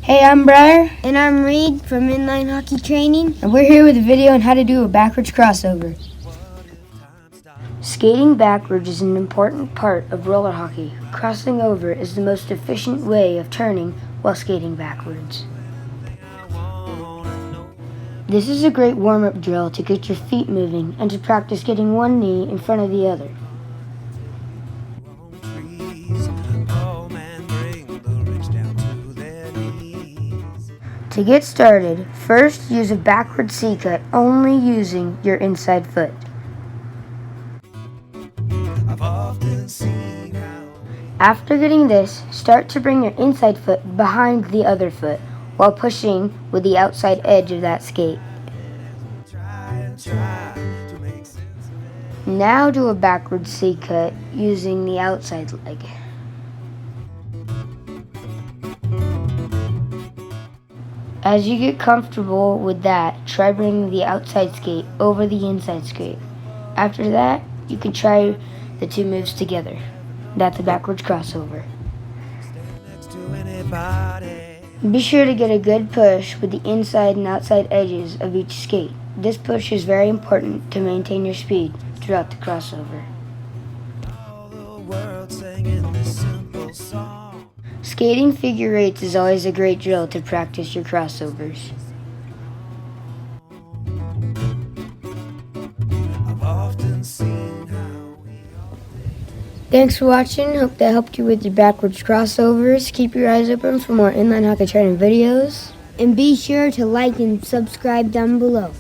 Hey, I'm Briar. And I'm Reed from Inline Hockey Training. And we're here with a video on how to do a backwards crossover. Skating backwards is an important part of roller hockey. Crossing over is the most efficient way of turning while skating backwards. This is a great warm-up drill to get your feet moving and to practice getting one knee in front of the other. To get started, first use a backward C-cut only using your inside foot. After getting this, start to bring your inside foot behind the other foot while pushing with the outside edge of that skate. Now do a backward C-cut using the outside leg. As you get comfortable with that, try bringing the outside skate over the inside skate. After that, you can try the two moves together. That's a backwards crossover. Be sure to get a good push with the inside and outside edges of each skate. This push is very important to maintain your speed throughout the crossover. Skating figure eights is always a great drill to practice your crossovers. Thanks for watching. Hope that helped you with your backwards crossovers. Keep your eyes open for more inline hockey training videos. And be sure to like and subscribe down below.